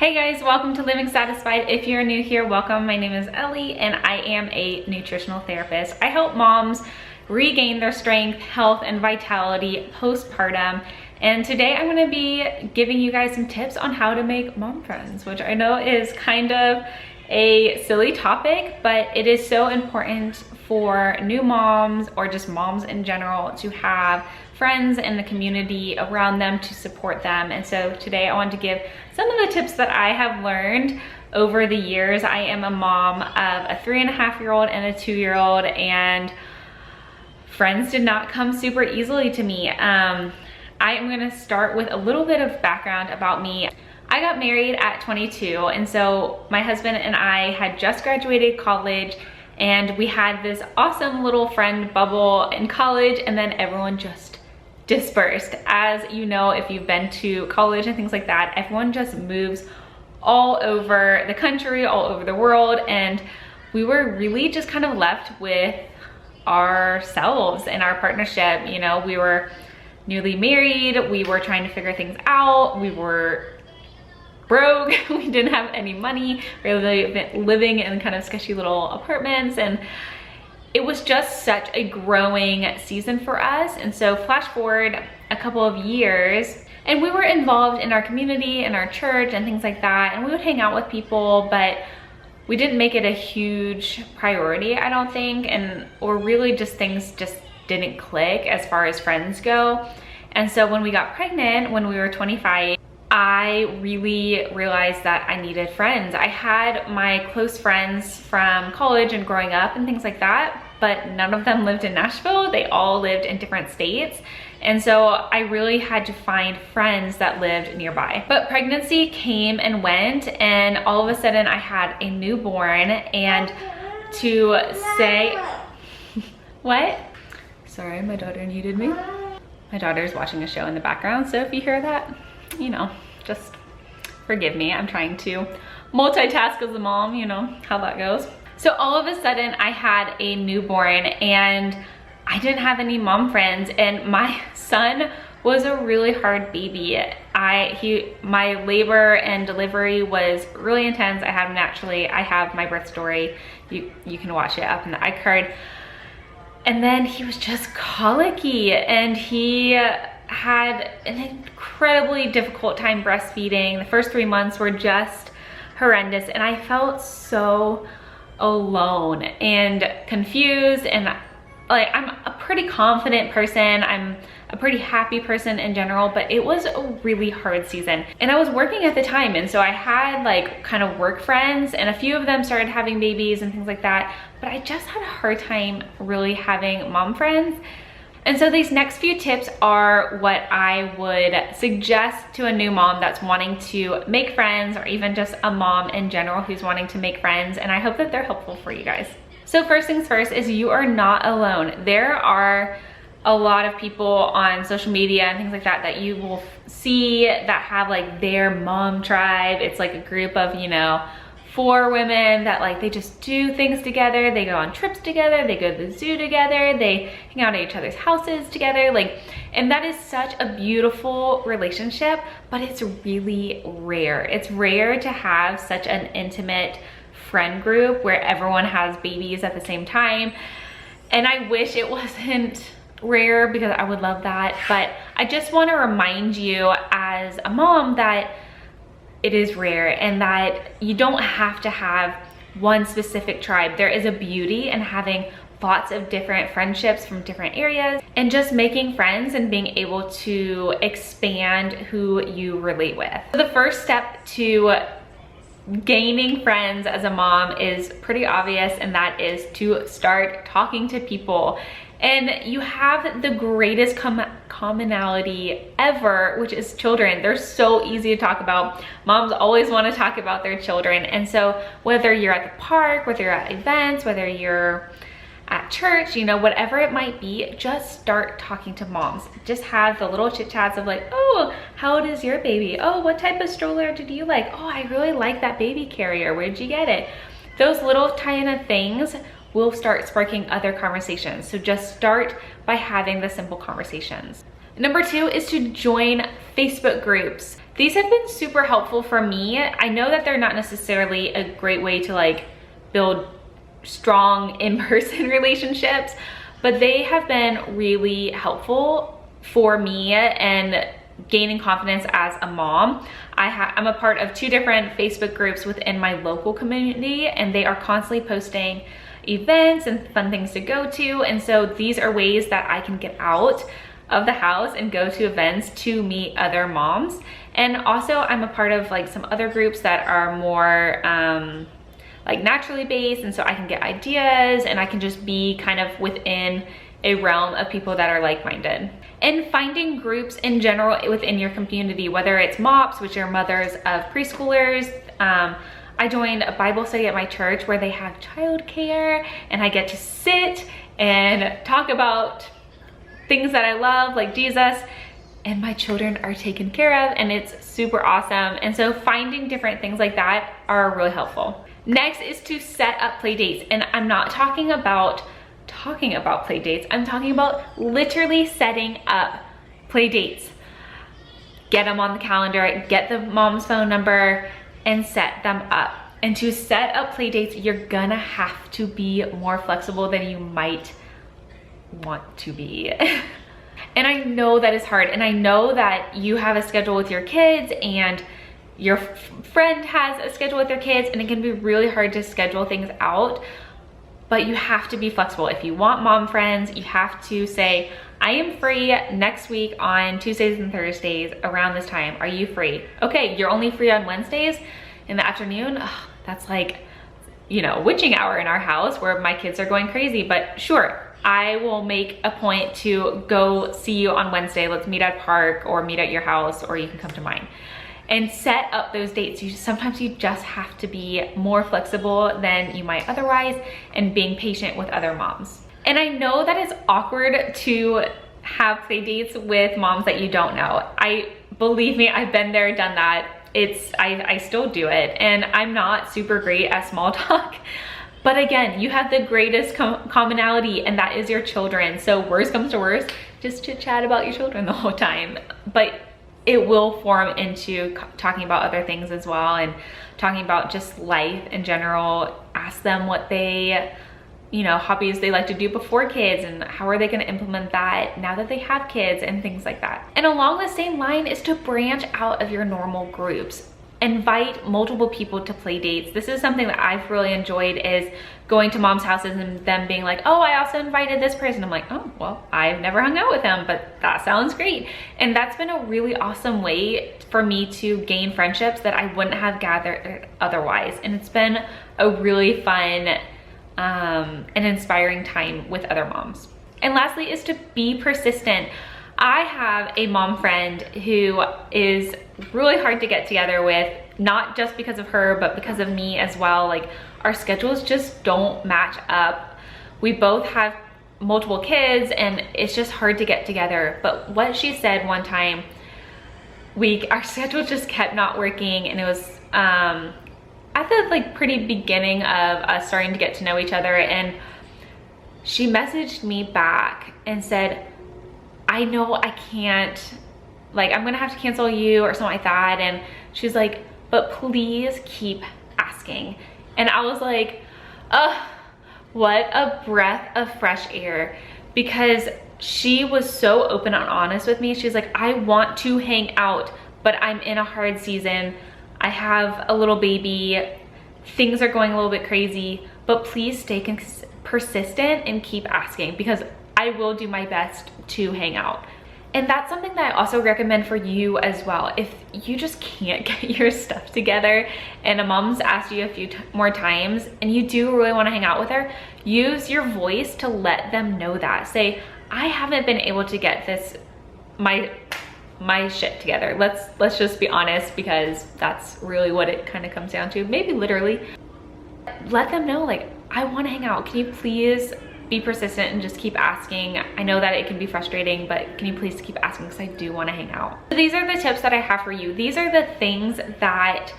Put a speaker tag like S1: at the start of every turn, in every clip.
S1: Hey guys, welcome to Living Satisfied. If you're new here, welcome. My name is Ellie and I am a nutritional therapist. I help moms regain their strength, health, and vitality postpartum. And today I'm gonna be giving you guys some tips on how to make mom friends, which I know is kind of a silly topic, but it is so important for new moms or just moms in general to have friends and the community around them to support them. And so today I want to give some of the tips that I have learned over the years. I am a mom of a 3.5-year-old and a 2-year-old, and friends did not come super easily to me. I am gonna start with a little bit of background about me. I got married at 22, and so my husband and I had just graduated college, and we had this awesome little friend bubble in college, and then everyone just dispersed. As you know, if you've been to college and things like that, everyone just moves all over the country, all over the world, and we were really just kind of left with ourselves and our partnership. You know, we were newly married, we were trying to figure things out, we were broke, we didn't have any money, we were living in kind of sketchy little apartments, and it was just such a growing season for us. And so flash forward a couple of years, and we were involved in our community and our church and things like that, and we would hang out with people, but we didn't make it a huge priority, I don't think, or really just things just didn't click as far as friends go. And so when we got pregnant, when we were 25, I really realized that I needed friends. I had my close friends from college and growing up and things like that, but none of them lived in Nashville. They all lived in different states. And so I really had to find friends that lived nearby. But pregnancy came and went, and all of a sudden I had a newborn, and to say, what? Sorry, my daughter needed me. My daughter's watching a show in the background, so if you hear that, you know, just forgive me. I'm trying to multitask as a mom, you know how that goes. So all of a sudden I had a newborn and I didn't have any mom friends, and my son was a really hard baby. My labor and delivery was really intense. I had him naturally. I have my birth story. You can watch it up in the iCard. And then he was just colicky, and he had an incredibly difficult time breastfeeding. The first 3 months were just horrendous, and I felt so alone and confused. And like, I'm a pretty confident person, I'm a pretty happy person in general, but it was a really hard season. And I was working at the time, and so I had like kind of work friends, and a few of them started having babies and things like that, but I just had a hard time really having mom friends. And so these next few tips are what I would suggest to a new mom that's wanting to make friends, or even just a mom in general who's wanting to make friends, and I hope that they're helpful for you guys. So first things first is you are not alone. There are a lot of people on social media and things like that that you will see that have like their mom tribe. It's like a group of, you know, 4 women that like, they just do things together, they go on trips together, they go to the zoo together, they hang out at each other's houses together, like, and that is such a beautiful relationship, but it's really rare. It's rare to have such an intimate friend group where everyone has babies at the same time. And I wish it wasn't rare, because I would love that, but I just want to remind you as a mom that it is rare, and that you don't have to have one specific tribe. There is a beauty in having lots of different friendships from different areas, and just making friends and being able to expand who you relate with. So the first step to gaining friends as a mom is pretty obvious, and that is to start talking to people. And you have the greatest commonality ever, which is children. They're so easy to talk about. Moms always want to talk about their children. And so whether you're at the park, whether you're at events, whether you're at church, you know, whatever it might be, just start talking to moms. Just have the little chit chats of like, oh, how old is your baby? Oh, what type of stroller did you like? Oh, I really like that baby carrier. Where'd you get it? Those little tiny things will start sparking other conversations. So just start by having the simple conversations. Number 2 is to join Facebook groups. These have been super helpful for me. I know that they're not necessarily a great way to like build strong in-person relationships, but they have been really helpful for me and gaining confidence as a mom. I'm a part of 2 different Facebook groups within my local community, and they are constantly posting events and fun things to go to. And so these are ways that I can get out of the house and go to events to meet other moms. And also I'm a part of like some other groups that are more like naturally based, and so I can get ideas and I can just be kind of within a realm of people that are like-minded. And finding groups in general within your community, whether it's MOPS, which are mothers of preschoolers. I joined a Bible study at my church where they have childcare, and I get to sit and talk about things that I love, like Jesus, and my children are taken care of, and it's super awesome. And so finding different things like that are really helpful. Next is to set up play dates. And I'm not talking about play dates. I'm talking about literally setting up play dates. Get them on the calendar, get the mom's phone number, and set them up. And to set up play dates, you're gonna have to be more flexible than you might want to be. And I know that is hard, and I know that you have a schedule with your kids and your friend has a schedule with their kids, and it can be really hard to schedule things out, but you have to be flexible. If you want mom friends, you have to say, I am free next week on Tuesdays and Thursdays around this time. Are you free? Okay, you're only free on Wednesdays in the afternoon. Ugh, that's like, you know, witching hour in our house where my kids are going crazy, but sure, I will make a point to go see you on Wednesday. Let's meet at park or meet at your house, or you can come to mine. And set up those dates. Sometimes you just have to be more flexible than you might otherwise, and being patient with other moms. And I know that it's awkward to have play dates with moms that you don't know. Believe me, I've been there, done that. I still do it, and I'm not super great at small talk. But again, you have the greatest commonality, and that is your children. So worst comes to worst, just chit chat about your children the whole time. But it will form into talking about other things as well, and talking about just life in general. Ask them what they, you know, hobbies they like to do before kids, and how are they going to implement that now that they have kids, and things like that. And along the same line is to branch out of your normal groups. Invite multiple people to play dates. This is something that I've really enjoyed, is going to mom's houses and them being like, oh, I also invited this person. I'm like, oh, well, I've never hung out with them, but that sounds great. And that's been a really awesome way for me to gain friendships that I wouldn't have gathered otherwise. And it's been a really fun and inspiring time with other moms. And lastly is to be persistent. I have a mom friend who is really hard to get together with, not just because of her, but because of me as well. Like, our schedules just don't match up. We both have multiple kids, and it's just hard to get together. But what she said one time, our schedule just kept not working, and it was at the like pretty beginning of us starting to get to know each other, and she messaged me back and said, I know I can't, like, I'm gonna have to cancel you or something like that. And she's like, but please keep asking. And I was like, oh, what a breath of fresh air, because she was so open and honest with me. She's like, I want to hang out, but I'm in a hard season. I have a little baby. Things are going a little bit crazy, but please stay persistent and keep asking, because I will do my best to hang out. And that's something that I also recommend for you as well. If you just can't get your stuff together and a mom's asked you a few more times and you do really want to hang out with her, use your voice to let them know that. Say, I haven't been able to get my shit together. Let's just be honest, because that's really what it kind of comes down to. Maybe literally. Let them know, like, I want to hang out. Can you please be persistent and just keep asking? I know that it can be frustrating, but can you please keep asking, because I do want to hang out. So these are the tips that I have for you. These are the things that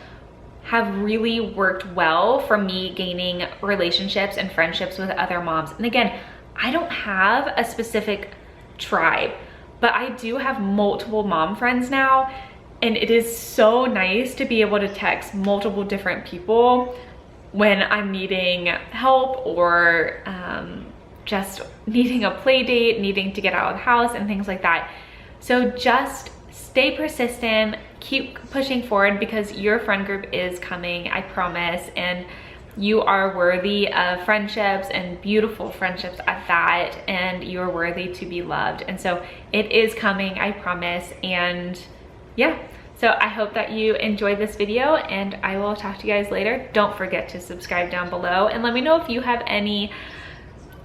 S1: have really worked well for me gaining relationships and friendships with other moms. And again, I don't have a specific tribe, but I do have multiple mom friends now, And it is so nice to be able to text multiple different people when I'm needing help or just needing a play date, needing to get out of the house and things like that. So just stay persistent, keep pushing forward, because your friend group is coming, I promise. And you are worthy of friendships, and beautiful friendships at that, and you're worthy to be loved. And so it is coming, I promise. And yeah, so I hope that you enjoyed this video, and I will talk to you guys later. Don't forget to subscribe down below, and let me know if you have any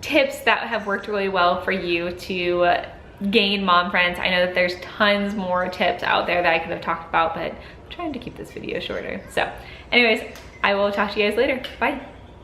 S1: tips that have worked really well for you to gain mom friends. I know that there's tons more tips out there that I could have talked about, but I'm trying to keep this video shorter. So anyways, I will talk to you guys later. Bye.